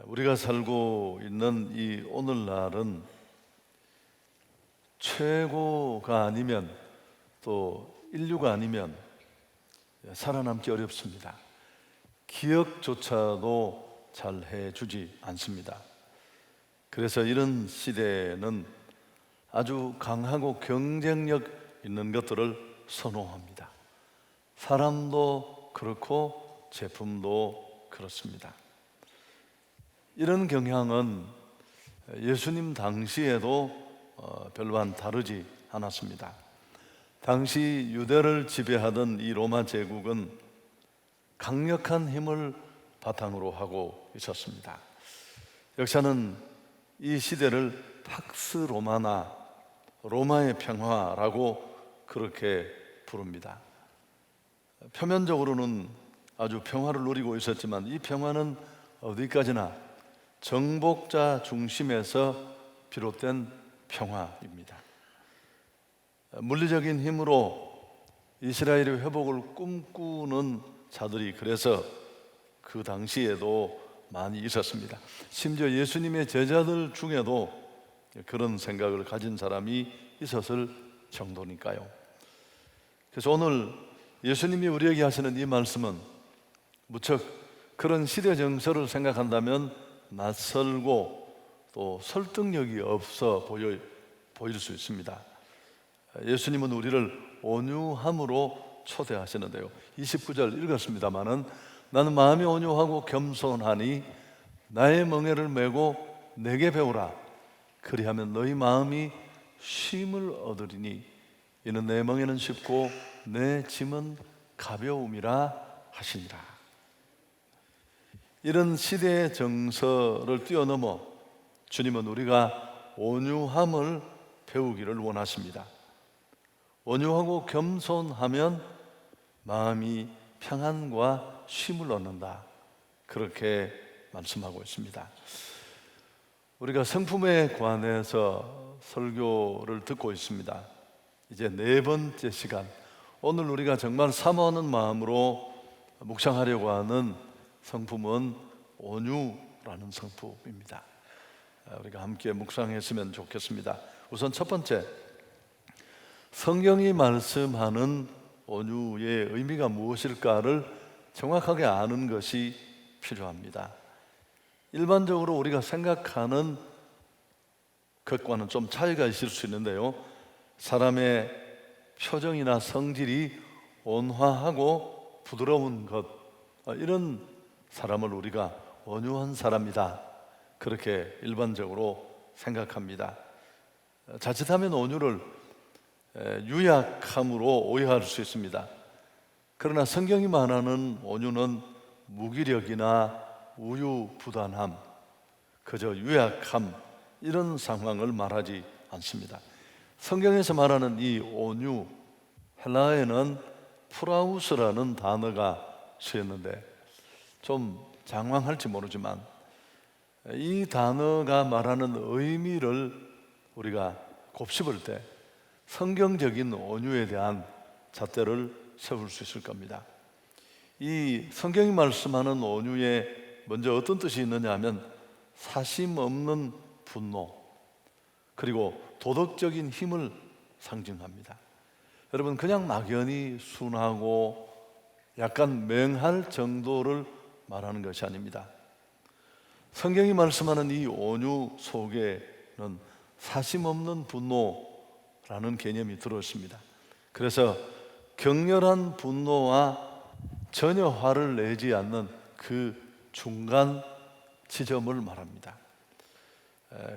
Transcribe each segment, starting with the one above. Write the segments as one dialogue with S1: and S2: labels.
S1: 우리가 살고 있는 이 오늘날은 최고가 아니면, 또 인류가 아니면 살아남기 어렵습니다. 기억조차도 잘 해주지 않습니다. 그래서 이런 시대는 아주 강하고 경쟁력 있는 것들을 선호합니다. 사람도 그렇고 제품도 그렇습니다. 이런 경향은 예수님 당시에도 별반 다르지 않았습니다. 당시 유대를 지배하던 이 로마 제국은 강력한 힘을 바탕으로 하고 있었습니다. 역사는 이 시대를 팍스 로마나 로마의 평화라고 그렇게 부릅니다. 표면적으로는 아주 평화를 누리고 있었지만 이 평화는 어디까지나 정복자 중심에서 비롯된 평화입니다. 물리적인 힘으로 이스라엘의 회복을 꿈꾸는 자들이 그래서 그 당시에도 많이 있었습니다. 심지어 예수님의 제자들 중에도 그런 생각을 가진 사람이 있었을 정도니까요. 그래서 오늘 예수님이 우리에게 하시는 이 말씀은 무척 그런 시대 정서를 생각한다면 낯설고 또 설득력이 없어 보일 수 있습니다. 예수님은 우리를 온유함으로 초대하시는데요, 29절 읽었습니다마는 나는 마음이 온유하고 겸손하니 나의 멍에를 메고 내게 배우라. 그리하면 너희 마음이 쉼을 얻으리니 이는 내 멍에는 쉽고 내 짐은 가벼움이라 하시니라. 이런 시대의 정서를 뛰어넘어 주님은 우리가 온유함을 배우기를 원하십니다. 온유하고 겸손하면 마음이 평안과 쉼을 얻는다, 그렇게 말씀하고 있습니다. 우리가 성품에 관해서 설교를 듣고 있습니다. 이제 4번째 시간, 오늘 우리가 정말 사모하는 마음으로 묵상하려고 하는 성품은 온유라는 성품입니다. 우리가 함께 묵상했으면 좋겠습니다. 우선 첫 번째, 성경이 말씀하는 온유의 의미가 무엇일까를 정확하게 아는 것이 필요합니다. 일반적으로 우리가 생각하는 것과는 좀 차이가 있을 수 있는데요, 사람의 표정이나 성질이 온화하고 부드러운 것, 이런 사람을 우리가 온유한 사람이다, 그렇게 일반적으로 생각합니다. 자칫하면 온유를 유약함으로 오해할 수 있습니다. 그러나 성경이 말하는 온유는 무기력이나 우유부단함, 그저 유약함, 이런 상황을 말하지 않습니다. 성경에서 말하는 이 온유, 헬라어에는 프라우스라는 단어가 쓰였는데 좀 장황할지 모르지만 이 단어가 말하는 의미를 우리가 곱씹을 때 성경적인 온유에 대한 잣대를 세울 수 있을 겁니다. 이 성경이 말씀하는 온유에 먼저 어떤 뜻이 있느냐 하면 사심 없는 분노, 그리고 도덕적인 힘을 상징합니다. 여러분, 그냥 막연히 순하고 약간 맹할 정도를 말하는 것이 아닙니다. 성경이 말씀하는 이 온유 속에는 사심 없는 분노라는 개념이 들어있습니다. 그래서 격렬한 분노와 전혀 화를 내지 않는 그 중간 지점을 말합니다.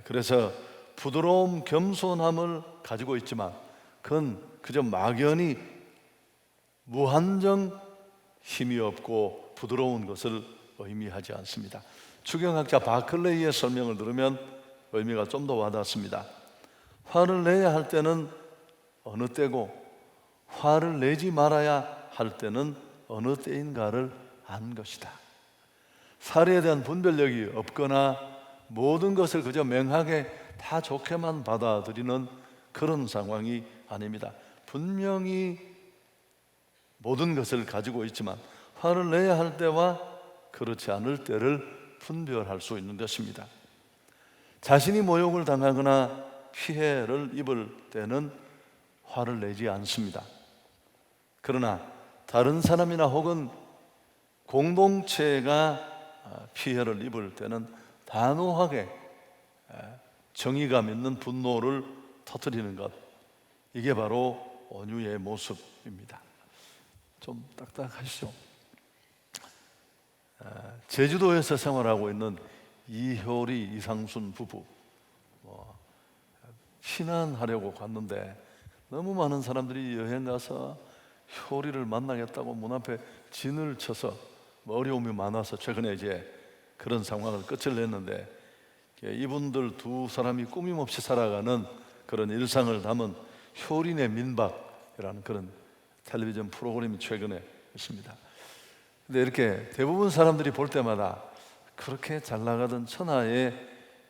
S1: 그래서 부드러움, 겸손함을 가지고 있지만 그건 그저 막연히 무한정 힘이 없고 부드러운 것을 의미하지 않습니다. 추경학자 바클레이의 설명을 들으면 의미가 좀 더 와닿습니다. 화를 내야 할 때는 어느 때고 화를 내지 말아야 할 때는 어느 때인가를 안 것이다. 사리에 대한 분별력이 없거나 모든 것을 그저 맹하게 다 좋게만 받아들이는 그런 상황이 아닙니다. 분명히 모든 것을 가지고 있지만 화를 내야 할 때와 그렇지 않을 때를 분별할 수 있는 것입니다. 자신이 모욕을 당하거나 피해를 입을 때는 화를 내지 않습니다. 그러나 다른 사람이나 혹은 공동체가 피해를 입을 때는 단호하게 정의감 있는 분노를 터뜨리는 것, 이게 바로 온유의 모습입니다. 좀 딱딱하시죠? 제주도에서 생활하고 있는 이효리, 이상순 부부, 신안하려고 갔는데 너무 많은 사람들이 여행 가서 효리를 만나겠다고 문 앞에 진을 쳐서 어려움이 많아서 최근에 이제 그런 상황을 끝을 냈는데, 이분들 두 사람이 꾸밈없이 살아가는 그런 일상을 담은 효린의 민박이라는 그런 텔레비전 프로그램이 최근에 있습니다. 근데 이렇게 대부분 사람들이 볼 때마다 그렇게 잘 나가던 천하의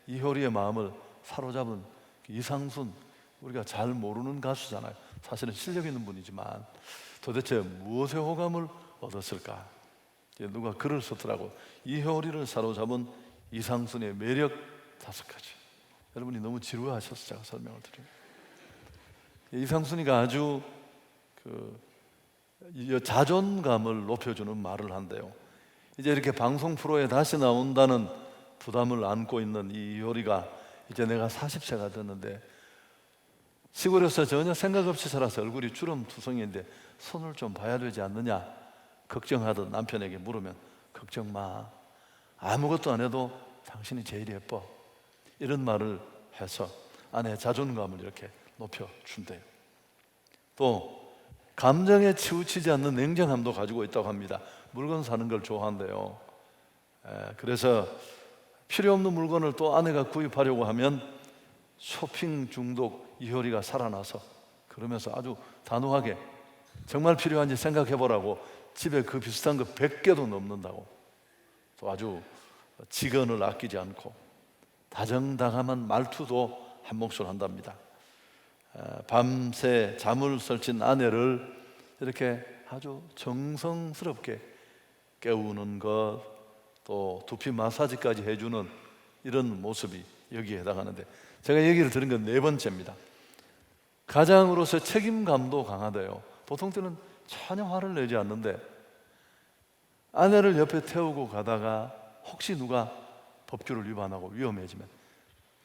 S1: 이효리의 마음을 사로잡은 이상순, 우리가 잘 모르는 가수잖아요. 사실은 실력 있는 분이지만 도대체 무엇에 호감을 얻었을까? 누가 글을 썼더라고. 이효리를 사로잡은 이상순의 매력 5가지. 여러분이 너무 지루하셔서 제가 설명을 드려요. 이상순이가 아주 자존감을 높여주는 말을 한대요. 이제 이렇게 방송 프로에 다시 나온다는 부담을 안고 있는 이 이효리가 이제 내가 40세가 됐는데 시골에서 전혀 생각 없이 살아서 얼굴이 주름투성이인데 손을 좀 봐야 되지 않느냐 걱정하던 남편에게 물으면, 걱정 마, 아무것도 안 해도 당신이 제일 예뻐, 이런 말을 해서 아내의 자존감을 이렇게 높여준대요. 또 감정에 치우치지 않는 냉정함도 가지고 있다고 합니다. 물건 사는 걸 좋아한대요. 그래서 필요 없는 물건을 또 아내가 구입하려고 하면 쇼핑 중독 이효리가 살아나서 그러면서 아주 단호하게 정말 필요한지 생각해보라고 집에 그 비슷한 거 100개도 넘는다고. 또 아주 직언을 아끼지 않고 다정다감한 말투도 한 몫을 한답니다. 밤새 잠을 설친 아내를 이렇게 아주 정성스럽게 깨우는 것, 또 두피 마사지까지 해주는 이런 모습이 여기에 해당하는데, 제가 얘기를 들은 건 4번째입니다. 가장으로서 책임감도 강하대요. 보통 때는 전혀 화를 내지 않는데 아내를 옆에 태우고 가다가 혹시 누가 법규를 위반하고 위험해지면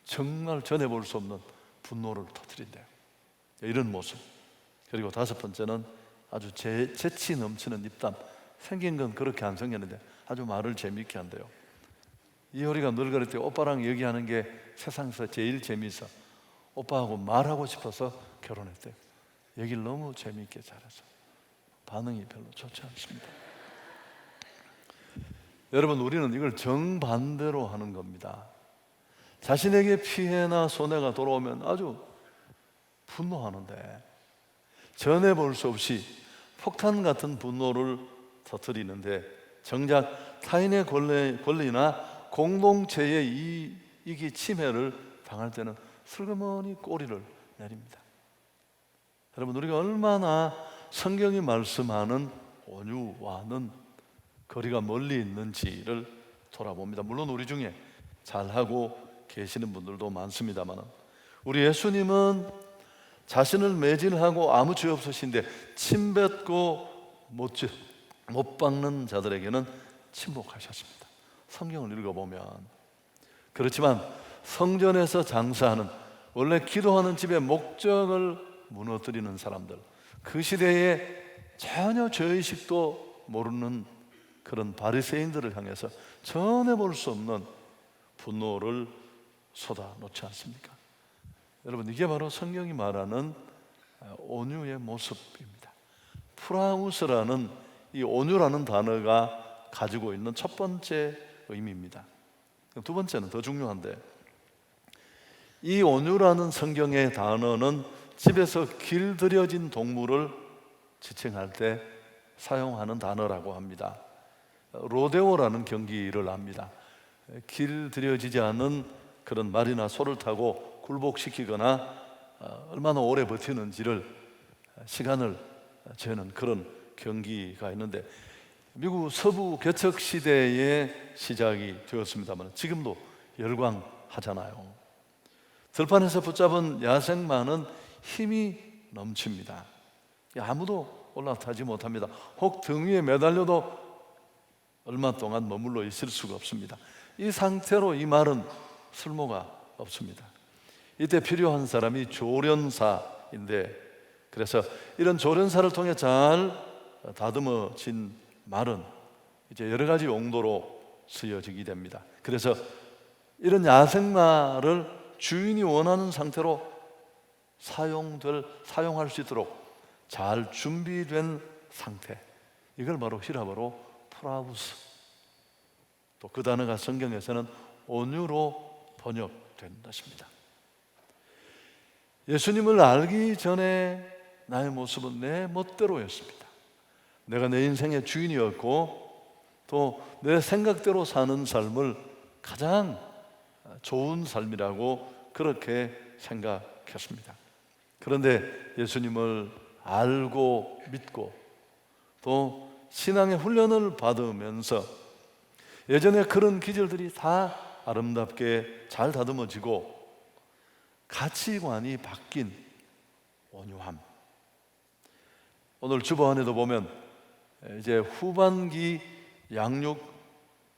S1: 정말 전해볼 수 없는 분노를 터뜨린대요. 이런 모습. 그리고 5번째는 아주 재치 넘치는 입담. 생긴 건 그렇게 안 생겼는데 아주 말을 재미있게 한대요. 이효리가 늘 그럴 때 오빠랑 얘기하는 게 세상에서 제일 재미있어, 오빠하고 말하고 싶어서 결혼했대요. 얘기를 너무 재미있게 잘해서 반응이 별로 좋지 않습니다. 여러분, 우리는 이걸 정반대로 하는 겁니다. 자신에게 피해나 손해가 돌아오면 아주 분노하는데 전해볼 수 없이 폭탄 같은 분노를 터뜨리는데, 정작 타인의 권리나 공동체의 이익이 침해를 당할 때는 슬그머니 꼬리를 내립니다. 여러분, 우리가 얼마나 성경이 말씀하는 온유와는 거리가 멀리 있는지를 돌아봅니다. 물론 우리 중에 잘하고 계시는 분들도 많습니다만, 우리 예수님은 자신을 매질하고 아무 죄 없으신데 침뱉고 못 박는 자들에게는 침묵하셨습니다. 성경을 읽어보면. 그렇지만 성전에서 장사하는, 원래 기도하는 집의 목적을 무너뜨리는 사람들, 그 시대에 전혀 죄의식도 모르는 그런 바리새인들을 향해서 전해볼 수 없는 분노를 쏟아놓지 않습니까? 여러분, 이게 바로 성경이 말하는 온유의 모습입니다. 프라우스라는 이 온유라는 단어가 가지고 있는 첫 번째 의미입니다. 두 번째는 더 중요한데, 이 온유라는 성경의 단어는 집에서 길들여진 동물을 지칭할 때 사용하는 단어라고 합니다. 로데오라는 경기를 압니다. 길들여지지 않은 그런 말이나 소를 타고 굴복시키거나 얼마나 오래 버티는지를 시간을 재는 그런 경기가 있는데, 미국 서부 개척 시대의 시작이 되었습니다만 지금도 열광하잖아요. 들판에서 붙잡은 야생마는 힘이 넘칩니다. 아무도 올라타지 못합니다. 혹 등 위에 매달려도 얼마 동안 머물러 있을 수가 없습니다. 이 상태로 이 말은 쓸모가 없습니다. 이때 필요한 사람이 조련사인데, 그래서 이런 조련사를 통해 잘 다듬어진 말은 이제 여러 가지 용도로 쓰여지게 됩니다. 그래서 이런 야생말을 주인이 원하는 상태로 사용할 수 있도록 잘 준비된 상태, 이걸 바로 히라보로 프라우스, 또 그 단어가 성경에서는 온유로 번역된 것입니다. 예수님을 알기 전에 나의 모습은 내 멋대로였습니다. 내가 내 인생의 주인이었고 또 내 생각대로 사는 삶을 가장 좋은 삶이라고 그렇게 생각했습니다. 그런데 예수님을 알고 믿고 또 신앙의 훈련을 받으면서 예전에 그런 기절들이 다 아름답게 잘 다듬어지고 가치관이 바뀐 온유함. 오늘 주보 안에도 보면 이제 후반기 양육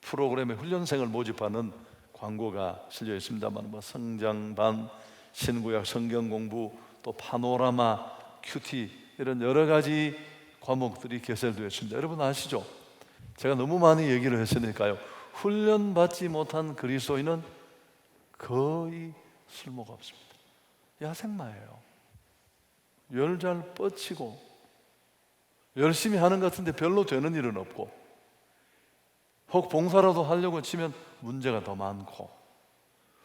S1: 프로그램의 훈련생을 모집하는 광고가 실려 있습니다만, 성장반, 신구약 성경 공부, 또 파노라마, 큐티, 이런 여러 가지 과목들이 개설되어 있습니다. 여러분 아시죠? 제가 너무 많이 얘기를 했으니까요, 훈련받지 못한 그리스도인은 거의 쓸모가 없습니다. 야생마예요. 열 잘 뻗치고 열심히 하는 것 같은데 별로 되는 일은 없고, 혹 봉사라도 하려고 치면 문제가 더 많고,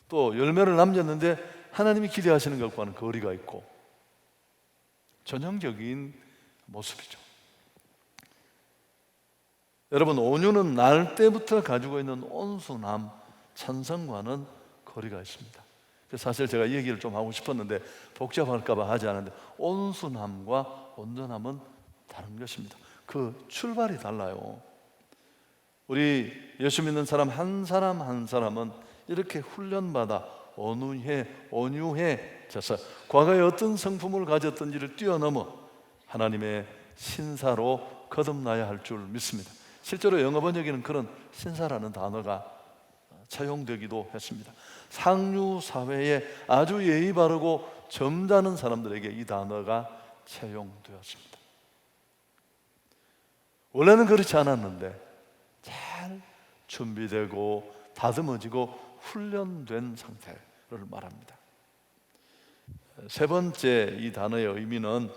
S1: 또 열매를 남겼는데 하나님이 기대하시는 것과는 거리가 있고, 전형적인 모습이죠. 여러분, 온유는 날 때부터 가지고 있는 온순함, 찬성과는 거리가 있습니다. 사실 제가 이 얘기를 좀 하고 싶었는데 복잡할까 봐 하지 않았는데, 온순함과 온전함은 다른 것입니다. 그 출발이 달라요. 우리 예수 믿는 사람 한 사람은 이렇게 훈련받아 온유해져서 과거에 어떤 성품을 가졌던지를 뛰어넘어 하나님의 신사로 거듭나야 할 줄 믿습니다. 실제로 영어 번역에는 그런 신사라는 단어가 차용되기도 했습니다. 상류 사회에 아주 예의 바르고 점잖은 사람들에게 이 단어가 차용되었습니다. 원래는 그렇지 않았는데 잘 준비되고 다듬어지고 훈련된 상태를 말합니다. 세 번째 이 단어의 의미는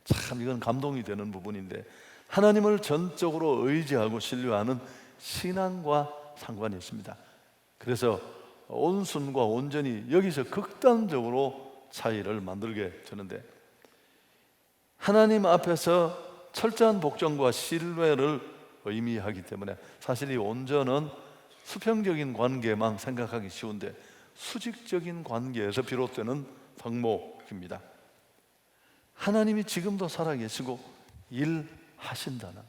S1: 참 이건 감동이 되는 부분인데, 하나님을 전적으로 의지하고 신뢰하는 신앙과 상관이 있습니다. 그래서 온순과 온전히 여기서 극단적으로 차이를 만들게 되는데, 하나님 앞에서 철저한 복종과 신뢰를 의미하기 때문에 사실 이 온전은 수평적인 관계만 생각하기 쉬운데 수직적인 관계에서 비롯되는 덕목입니다. 하나님이 지금도 살아계시고 일하신다는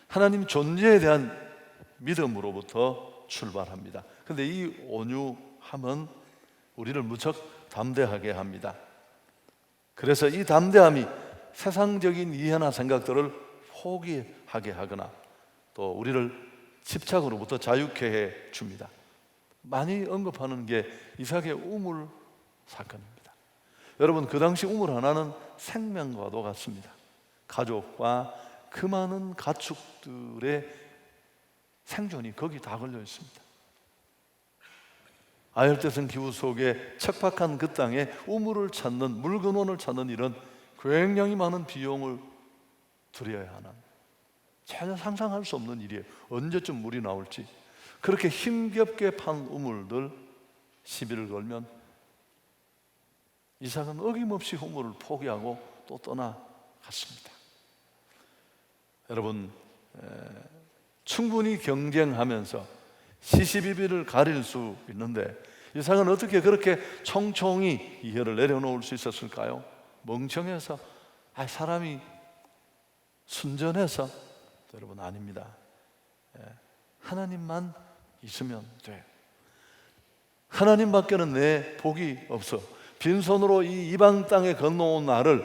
S1: 하나님 존재에 대한 믿음으로부터 출발합니다. 그런데 이 온유함은 우리를 무척 담대하게 합니다. 그래서 이 담대함이 세상적인 이해나 생각들을 포기하게 하거나 또 우리를 집착으로부터 자유케 해 줍니다. 많이 언급하는 게 이삭의 우물 사건입니다. 여러분, 그 당시 우물 하나는 생명과도 같습니다. 가족과 그 많은 가축들의 생존이 거기 다 걸려 있습니다. 아열대성 기후 속에 척박한 그 땅에 우물을 찾는, 물 근원을 찾는 일은 굉장히 많은 비용을 들여야 하는, 전혀 상상할 수 없는 일이에요. 언제쯤 물이 나올지. 그렇게 힘겹게 판 우물들 시비를 걸면 이삭은 어김없이 우물을 포기하고 또 떠나갔습니다. 여러분, 충분히 경쟁하면서 시시비비를 가릴 수 있는데 이삭은 어떻게 그렇게 총총히 이해를 내려놓을 수 있었을까요? 멍청해서 사람이 순전해서 여러분 아닙니다. 하나님만 있으면 돼. 하나님밖에는 내 복이 없어. 빈손으로 이 이방 땅에 건너온 나를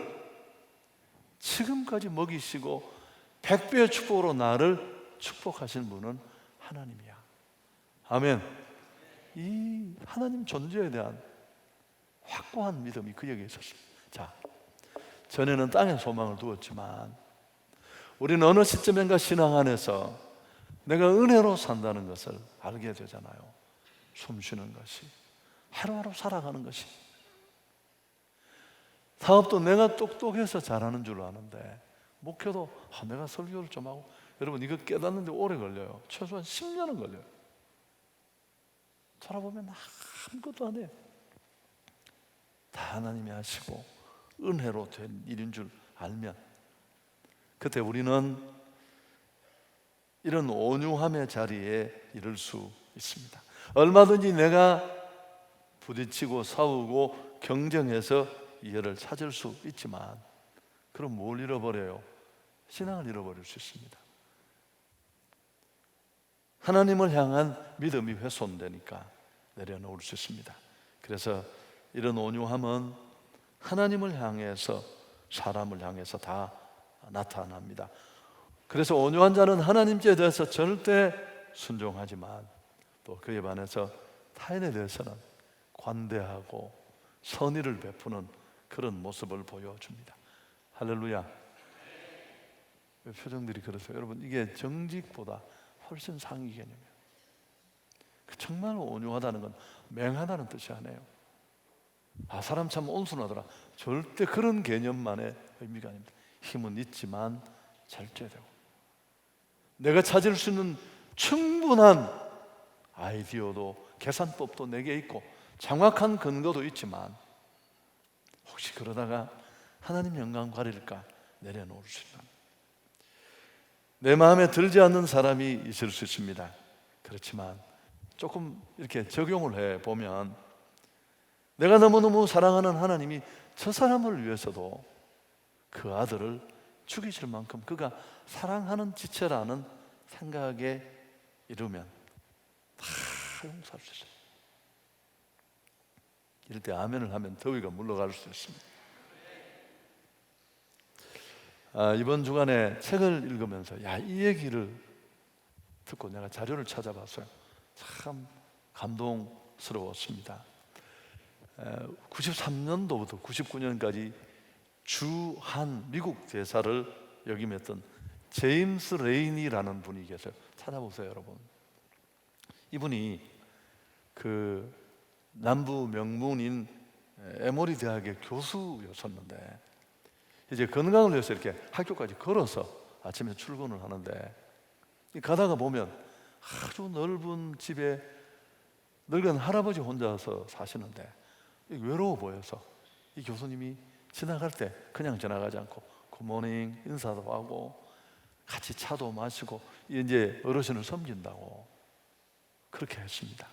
S1: 지금까지 먹이시고 100배의 축복으로 나를 축복하신 분은 하나님이야. 아멘. 이 하나님 존재에 대한 확고한 믿음이 그에게 있었습니다. 자, 전에는 땅에 소망을 두었지만 우리는 어느 시점인가 신앙 안에서 내가 은혜로 산다는 것을 알게 되잖아요. 숨 쉬는 것이, 하루하루 살아가는 것이. 사업도 내가 똑똑해서 잘하는 줄 아는데, 목회도 내가 설교를 좀 하고, 여러분 이거 깨닫는데 오래 걸려요. 최소한 10년은 걸려요. 돌아보면 아무것도 안 해요. 다 하나님이 하시고 은혜로 된 일인 줄 알면, 그때 우리는 이런 온유함의 자리에 이를 수 있습니다. 얼마든지 내가 부딪히고 싸우고 경쟁해서 이해를 찾을 수 있지만, 그럼 뭘 잃어버려요? 신앙을 잃어버릴 수 있습니다. 하나님을 향한 믿음이 훼손되니까 내려놓을 수 있습니다. 그래서 이런 온유함은 하나님을 향해서, 사람을 향해서 다 나타납니다. 그래서 온유한 자는 하나님께 대해서 절대 순종하지만 또 그에 반해서 타인에 대해서는 관대하고 선의를 베푸는 그런 모습을 보여줍니다. 할렐루야. 왜 표정들이 그러세요? 여러분, 이게 정직보다 훨씬 상위 개념이에요. 정말 온유하다는 건 맹하다는 뜻이 아니에요. 사람 참 온순하더라, 절대 그런 개념만의 의미가 아닙니다. 힘은 있지만 절제되고, 내가 찾을 수 있는 충분한 아이디어도 계산법도 내게 있고 정확한 근거도 있지만, 혹시 그러다가 하나님 영광 가릴까 내려놓을 수 있는, 내 마음에 들지 않는 사람이 있을 수 있습니다. 그렇지만 조금 이렇게 적용을 해보면, 내가 너무너무 사랑하는 하나님이 저 사람을 위해서도 그 아들을 죽이실 만큼 그가 사랑하는 지체라는 생각에 이르면 다 용서할 수 있어요. 이럴 때 아멘을 하면 더위가 물러갈 수 있습니다. 이번 주간에 책을 읽으면서 이 얘기를 듣고 내가 자료를 찾아봤어요. 참 감동스러웠습니다. 93년도부터 99년까지 주한 미국 대사를 역임했던 제임스 레인이라는 분이 계세요. 찾아보세요, 여러분. 이분이 그 남부 명문인 에모리 대학의 교수였었는데, 이제 건강을 위해서 이렇게 학교까지 걸어서 아침에 출근을 하는데, 가다가 보면 아주 넓은 집에 늙은 할아버지 혼자서 사시는데 외로워 보여서 이 교수님이 지나갈 때 그냥 지나가지 않고 굿모닝 인사도 하고 같이 차도 마시고 이제 어르신을 섬긴다고 그렇게 했습니다.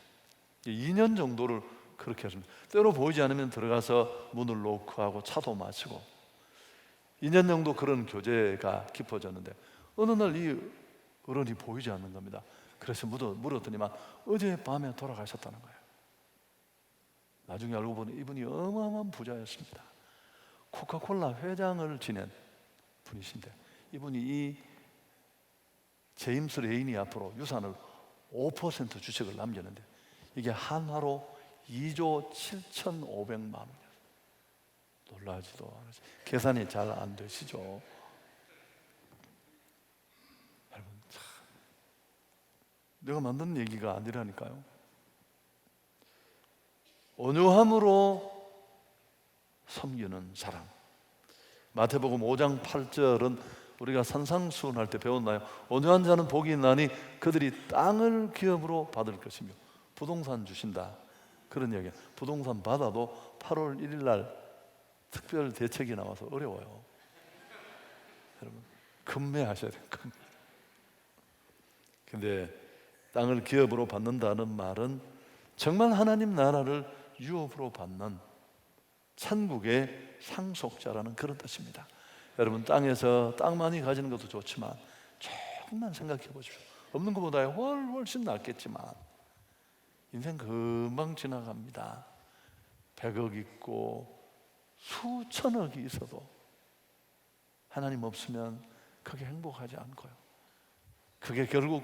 S1: 2년 정도를 그렇게 했습니다. 때로 보이지 않으면 들어가서 문을 노크하고 차도 마시고 2년 정도 그런 교제가 깊어졌는데, 어느 날 이 어른이 보이지 않는 겁니다. 그래서 물었더니만 어젯밤에 돌아가셨다는 거예요. 나중에 알고 보니 이분이 어마어마한 부자였습니다. 코카콜라 회장을 지낸 분이신데, 이분이 이 제임스 레인이 앞으로 유산을 5% 주식을 남겼는데, 이게 한화로 2조 7,500만 원이었어요. 놀라지도 않으시, 계산이 잘 안 되시죠? 여러분, 참 내가 만든 얘기가 아니라니까요. 온유함으로 섬기는 사람. 마태복음 5장 8절은 우리가 산상수훈할 때 배웠나요? 온유한 자는 복이 있나니 그들이 땅을 기업으로 받을 것이며. 부동산 주신다, 그런 얘기야. 부동산 받아도 8월 1일 날 특별 대책이 나와서 어려워요. 여러분, 금매하셔야 돼요. 근데 땅을 기업으로 받는다는 말은 정말 하나님 나라를 유업으로 받는 천국의 상속자라는 그런 뜻입니다. 여러분, 땅에서 땅 많이 가지는 것도 좋지만 조금만 생각해 보십시오. 없는 것보다 훨씬 낫겠지만 인생 금방 지나갑니다. 100억 있고 수천억이 있어도 하나님 없으면 그게 행복하지 않고요, 그게 결국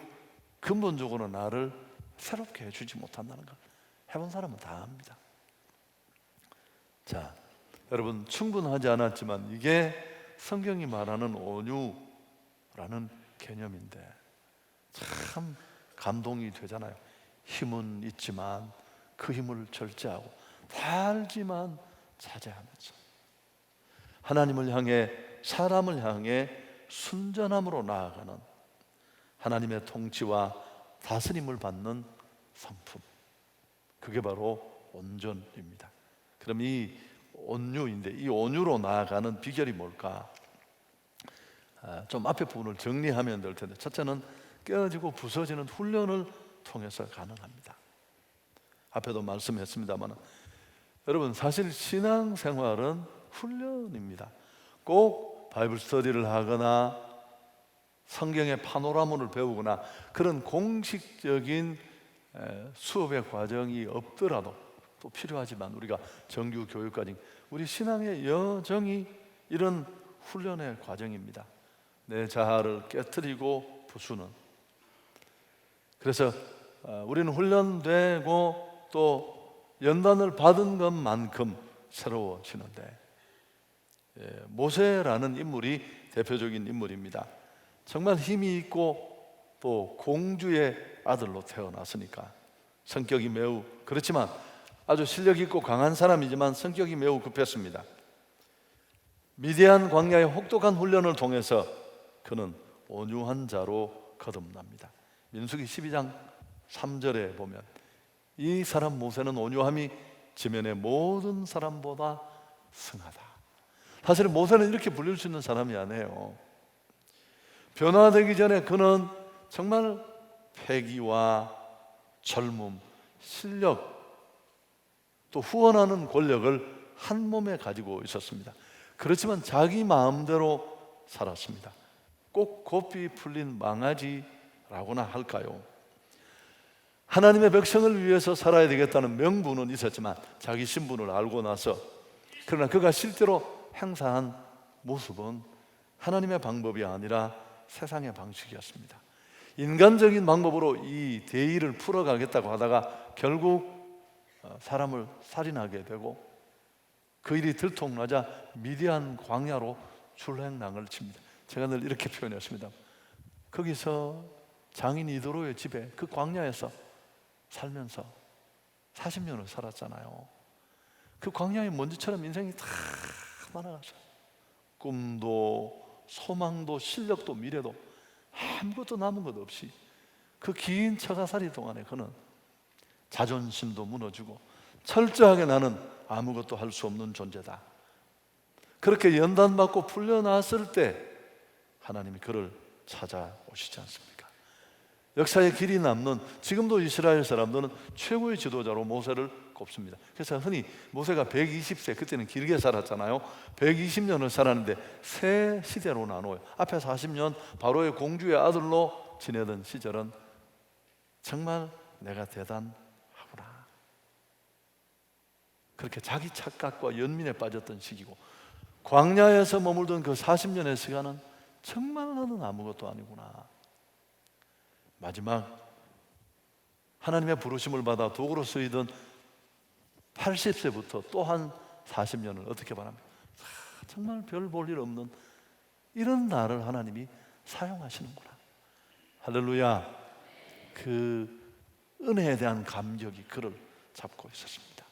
S1: 근본적으로 나를 새롭게 해주지 못한다는 걸 해본 사람은 다 압니다. 자, 여러분, 충분하지 않았지만 이게 성경이 말하는 온유라는 개념인데 참 감동이 되잖아요. 힘은 있지만 그 힘을 절제하고 달지만 자제하면서 하나님을 향해, 사람을 향해 순전함으로 나아가는 하나님의 통치와 다스림을 받는 성품, 그게 바로 온전입니다. 그럼 이 온유인데, 이 온유로 나아가는 비결이 뭘까? 좀 앞에 부분을 정리하면 될 텐데, 첫째는 깨어지고 부서지는 훈련을 통해서 가능합니다. 앞에도 말씀했습니다만 여러분, 사실 신앙생활은 훈련입니다. 꼭 바이블 스터디를 하거나 성경의 파노라마를 배우거나 그런 공식적인 수업의 과정이 없더라도 또 필요하지만, 우리가 정규 교육까지 우리 신앙의 여정이 이런 훈련의 과정입니다. 내 자아를 깨트리고 부수는. 그래서 우리는 훈련되고 또 연단을 받은 것만큼 새로워지는데, 모세라는 인물이 대표적인 인물입니다. 정말 힘이 있고 또 공주의 아들로 태어났으니까 성격이 매우, 그렇지만 아주 실력 있고 강한 사람이지만 성격이 매우 급했습니다. 미디안 광야의 혹독한 훈련을 통해서 그는 온유한 자로 거듭납니다. 민수기 12장 3절에 보면 이 사람 모세는 온유함이 지면의 모든 사람보다 승하다. 사실 모세는 이렇게 불릴 수 있는 사람이 아니에요. 변화되기 전에 그는 정말 패기와 젊음, 실력, 또 후원하는 권력을 한 몸에 가지고 있었습니다. 그렇지만 자기 마음대로 살았습니다. 꼭 고삐 풀린 망아지라고나 할까요? 하나님의 백성을 위해서 살아야 되겠다는 명분은 있었지만 자기 신분을 알고 나서, 그러나 그가 실제로 행사한 모습은 하나님의 방법이 아니라 세상의 방식이었습니다. 인간적인 방법으로 이 대의를 풀어가겠다고 하다가 결국 사람을 살인하게 되고, 그 일이 들통나자 미디안 광야로 출행랑을 칩니다. 제가 늘 이렇게 표현했습니다. 거기서 장인 이도로의 집에, 그 광야에서 살면서 40년을 살았잖아요. 그 광야의 먼지처럼 인생이 다 많아갔어요. 꿈도 소망도 실력도 미래도 아무것도 남은 것 없이 그 긴 처가살이 동안에 그는 자존심도 무너지고 철저하게 나는 아무것도 할 수 없는 존재다, 그렇게 연단받고 풀려났을 때 하나님이 그를 찾아오시지 않습니까? 역사의 길이 남는, 지금도 이스라엘 사람들은 최고의 지도자로 모세를 꼽습니다. 그래서 흔히 모세가 120세, 그때는 길게 살았잖아요. 120년을 살았는데 세 시대로 나눠요. 앞에 40년 바로의 공주의 아들로 지내던 시절은 정말 내가 대단하구나, 그렇게 자기 착각과 연민에 빠졌던 시기고, 광야에서 머물던 그 40년의 시간은 정말 나는 아무것도 아니구나. 마지막 하나님의 부르심을 받아 도구로 쓰이던 80세부터 또 한 40년을 어떻게 바랍니까? 정말 별 볼 일 없는 이런 나를 하나님이 사용하시는구나. 할렐루야. 그 은혜에 대한 감격이 그를 잡고 있었습니다.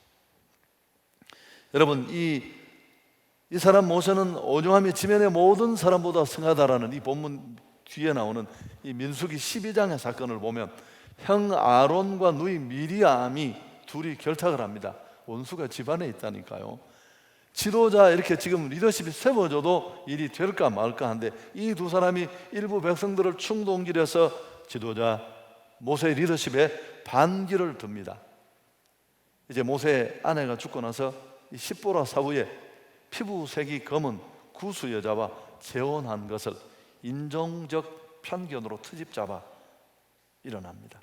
S1: 여러분, 이 사람 모세는 온유함이 지면의 모든 사람보다 승하다라는 이 본문 뒤에 나오는 이 민수기 12장의 사건을 보면 형 아론과 누이 미리암이 둘이 결탁을 합니다. 원수가 집안에 있다니까요. 지도자, 이렇게 지금 리더십이 세워져도 일이 될까 말까 한데 이 두 사람이 일부 백성들을 충동질해서 지도자 모세의 리더십에 반기를 듭니다. 이제 모세의 아내가 죽고 나서 이 십보라 사후에 피부색이 검은 구수 여자와 재혼한 것을 인종적 편견으로 트집잡아 일어납니다.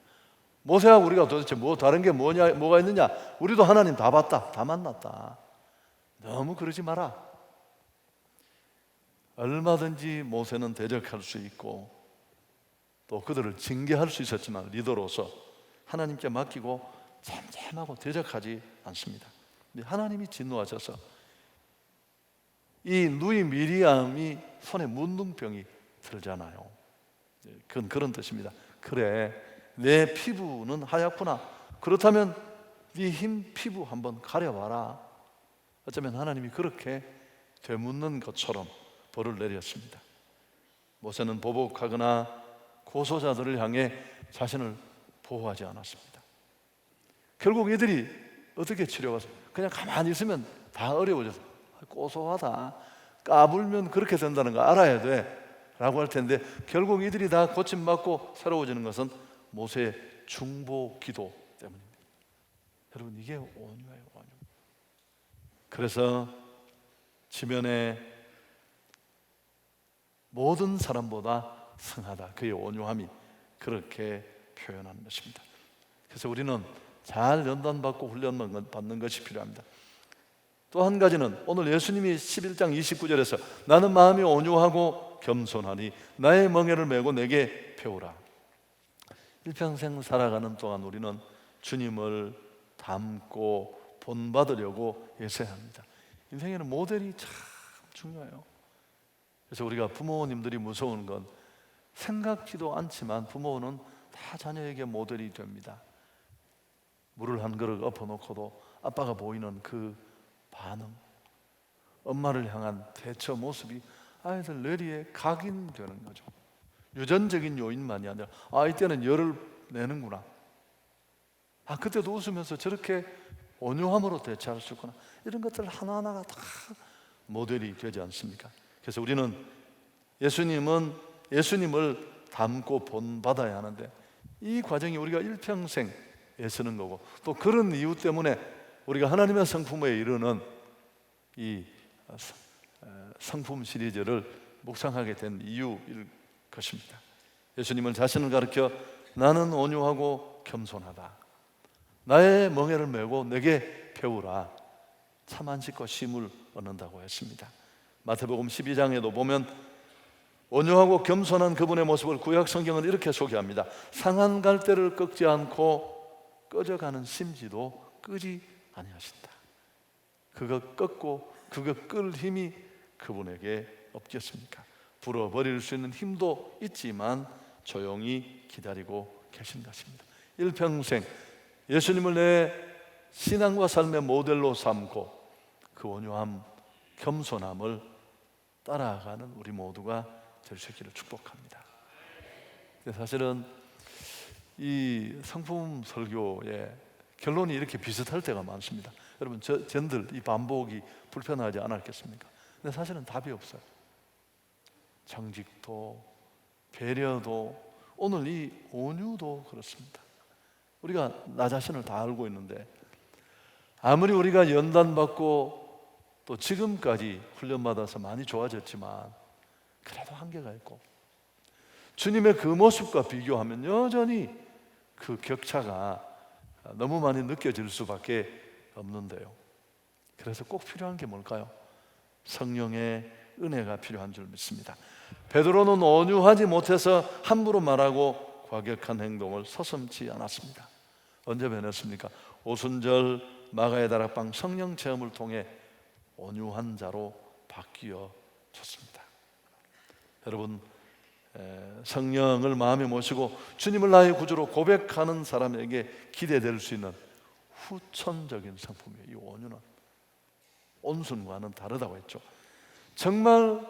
S1: 모세하고 우리가 도대체 다른 게 뭐가 있느냐? 우리도 하나님 다 봤다, 다 만났다. 너무 그러지 마라. 얼마든지 모세는 대적할 수 있고 또 그들을 징계할 수 있었지만 리더로서 하나님께 맡기고 잠잠하고 대적하지 않습니다. 하나님이 진노하셔서 이 누이 미리암이 손에 문둥병이 들잖아요. 그건 그런 뜻입니다. 그래, 내 피부는 하얗구나. 그렇다면 네 흰 피부 한번 가려봐라. 어쩌면 하나님이 그렇게 되묻는 것처럼 벌을 내렸습니다. 모세는 보복하거나 고소자들을 향해 자신을 보호하지 않았습니다. 결국 이들이 어떻게 치료가 그냥 가만히 있으면 다 어려워져서 고소하다, 까불면 그렇게 된다는 거 알아야 돼 라고 할 텐데 결국 이들이 다 고침받고 새로워지는 것은 모세의 중보 기도 때문입니다. 여러분, 이게 온유예요, 온유. 그래서 지면에 모든 사람보다 승하다, 그의 온유함이 그렇게 표현하는 것입니다. 그래서 우리는 잘 연단받고 훈련받는 것이 필요합니다. 또 한 가지는 오늘 예수님이 11장 29절에서 나는 마음이 온유하고 겸손하니 나의 멍에를 메고 내게 배우라. 일평생 살아가는 동안 우리는 주님을 닮고 본받으려고 애써야 합니다. 인생에는 모델이 참 중요해요. 그래서 우리가 부모님들이 무서운 건 생각지도 않지만 부모는 다 자녀에게 모델이 됩니다. 물을 한 그릇 엎어놓고도 아빠가 보이는 그 반응, 엄마를 향한 대처 모습이 아이들 뇌리에 각인되는 거죠. 유전적인 요인만이 아니라 이때는 열을 내는구나, 그때도 웃으면서 저렇게 온유함으로 대처할 수 있구나, 이런 것들 하나하나가 다 모델이 되지 않습니까? 그래서 우리는 예수님을 닮고 본받아야 하는데 이 과정이 우리가 일평생 애쓰는 거고 또 그런 이유 때문에 우리가 하나님의 성품에 이르는 이 성품 시리즈를 묵상하게 된 이유일 것입니다. 예수님은 자신을 가리켜 나는 온유하고 겸손하다, 나의 멍에를 메고 내게 배우라, 참 안식과 쉼을 얻는다고 했습니다. 마태복음 12장에도 보면 온유하고 겸손한 그분의 모습을 구약 성경은 이렇게 소개합니다. 상한 갈대를 꺾지 않고 꺼져가는 심지도 끄지 아니하신다. 그거 꺾고 그거 끌 힘이 그분에게 없겠습니까? 불어버릴 수 있는 힘도 있지만 조용히 기다리고 계신 것입니다. 일평생 예수님을 내 신앙과 삶의 모델로 삼고 그 온유함, 겸손함을 따라가는 우리 모두가 될 수 있기를 축복합니다. 사실은 이 성품 설교의 결론이 이렇게 비슷할 때가 많습니다. 여러분, 전들 이 반복이 불편하지 않았겠습니까? 근데 사실은 답이 없어요. 정직도 배려도 오늘 이 온유도 그렇습니다. 우리가 나 자신을 다 알고 있는데 아무리 우리가 연단받고 또 지금까지 훈련받아서 많이 좋아졌지만 그래도 한계가 있고 주님의 그 모습과 비교하면 여전히 그 격차가 너무 많이 느껴질 수밖에 없는데요. 그래서 꼭 필요한 게 뭘까요? 성령의 은혜가 필요한 줄 믿습니다. 베드로는 온유하지 못해서 함부로 말하고 과격한 행동을 서슴지 않았습니다. 언제 변했습니까? 오순절 마가의 다락방 성령 체험을 통해 온유한 자로 바뀌어졌습니다. 여러분, 성령을 마음에 모시고 주님을 나의 구주로 고백하는 사람에게 기대될 수 있는 후천적인 성품이에요. 이 온유는 온순과는 다르다고 했죠. 정말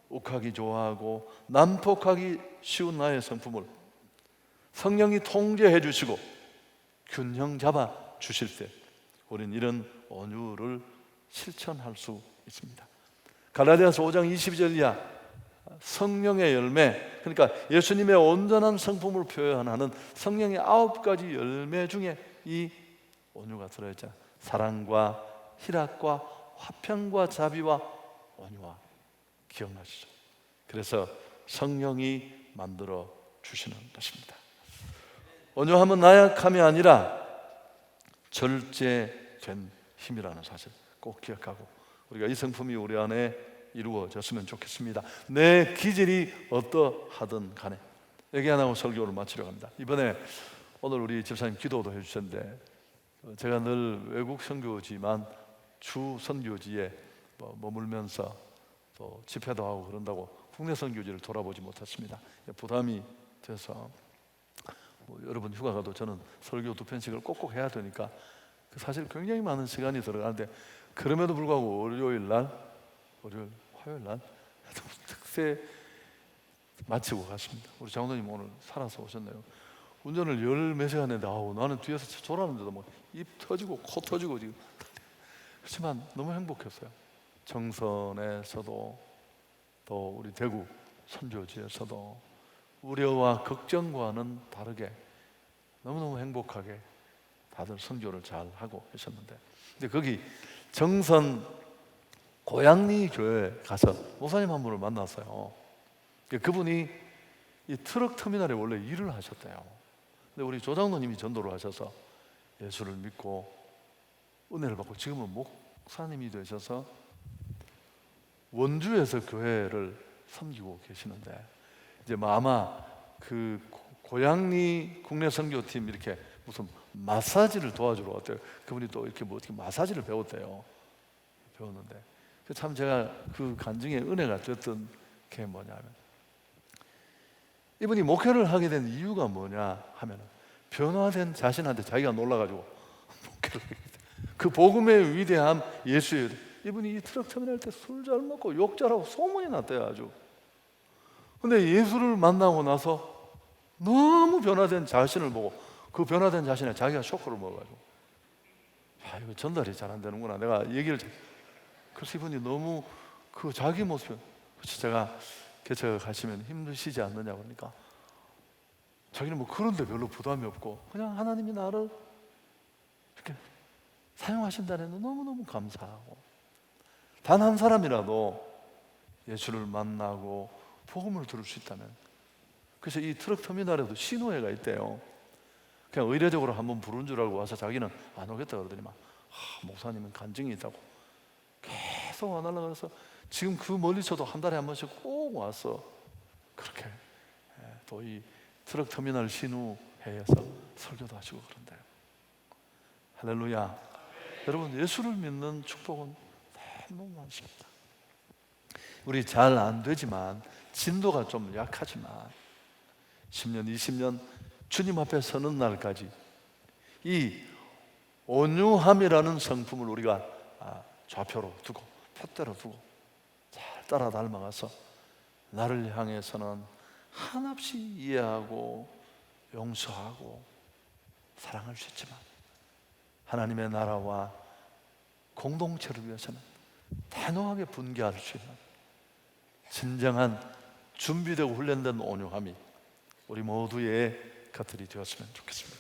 S1: 욱하기 좋아하고 난폭하기 쉬운 나의 성품을 성령이 통제해 주시고 균형 잡아 주실 때 우리는 이런 온유를 실천할 수 있습니다. 갈라디아서 5장 22절 이하 성령의 열매, 그러니까 예수님의 온전한 성품을 표현하는 성령의 9가지 열매 중에 이 온유가 들어있잖아요. 사랑과 희락과 화평과 자비와 온유와. 기억나시죠? 그래서 성령이 만들어 주시는 것입니다. 온유함은 나약함이 아니라 절제된 힘이라는 사실 꼭 기억하고 우리가 이 성품이 우리 안에 이루어졌으면 좋겠습니다. 내 기질이 어떠하든 간에 얘기 안 하고 설교를 마치려고 합니다. 이번에 오늘 우리 집사님 기도도 해주셨는데 제가 늘 외국 선교지만 주 선교지에 머물면서 또 집회도 하고 그런다고 국내 선교지를 돌아보지 못했습니다. 부담이 돼서 여러분 휴가 가도 저는 설교 2편씩을 꼭꼭 해야 되니까 사실 굉장히 많은 시간이 들어가는데 그럼에도 불구하고 화요일 날 특세 마치고 갔습니다. 우리 장로님 오늘 살아서 오셨네요. 운전을 열 몇 시간 했는데 나는 뒤에서 졸았는데도 입 터지고 코 터지고 지금 그렇지만 너무 행복했어요. 정선에서도 또 우리 대구 선교지에서도 우려와 걱정과는 다르게 너무너무 행복하게 다들 선교를 잘 하고 계셨는데 근데 거기 정선 고양리 교회에 가서 목사님 한 분을 만났어요. 그분이 이 트럭 터미널에 원래 일을 하셨대요. 근데 우리 조장로님이 전도를 하셔서 예수를 믿고 은혜를 받고 지금은 목사님이 되셔서 원주에서 교회를 섬기고 계시는데 이제 아마 그 고양리 국내 선교팀 이렇게 무슨 마사지를 도와주러 왔대요. 그분이 또 이렇게 어떻게 마사지를 배웠는데 참 제가 그 간증의 은혜가 됐던 게 뭐냐면 이분이 목회를 하게 된 이유가 뭐냐 하면 변화된 자신한테 자기가 놀라가지고 목회를 하게 돼. 그 복음의 위대함 예수의 이분이 이 트럭 터미널 때 술 잘 먹고 욕 잘하고 소문이 났대요 아주. 근데 예수를 만나고 나서 너무 변화된 자신을 보고 그 변화된 자신에 자기가 쇼크를 먹어가지고 이거 전달이 잘 안 되는구나. 내가 얘기를 그래서 이분이 너무 그 자기 모습 그래서 제가 개척 가시면 힘드시지 않느냐 그러니까 자기는 그런데 별로 부담이 없고 그냥 하나님이 나를 이렇게 사용하신다는 너무너무 감사하고 단 한 사람이라도 예수를 만나고 복음을 들을 수 있다면 그래서 이 트럭 터미널에도 신호회가 있대요. 그냥 의례적으로 한번 부른 줄 알고 와서 자기는 안 오겠다 그러더니만 목사님은 간증이 있다고 계속 안 하려고 해서 지금 그 멀리서도 한 달에 한 번씩 꼭 와서 그렇게 또 이 트럭 터미널 신우회에서 설교도 하시고 그런데요. 할렐루야. 여러분 예수를 믿는 축복은 너무 많습니다. 우리 잘 안 되지만 진도가 좀 약하지만 10년 20년 주님 앞에 서는 날까지 이 온유함이라는 성품을 우리가 좌표로 두고 표대로 두고 잘 따라 닮아가서 나를 향해서는 한없이 이해하고 용서하고 사랑할 수 있지만 하나님의 나라와 공동체를 위해서는 단호하게 분개할 수 있는 진정한 준비되고 훈련된 온유함이 우리 모두의 것들이 되었으면 좋겠습니다.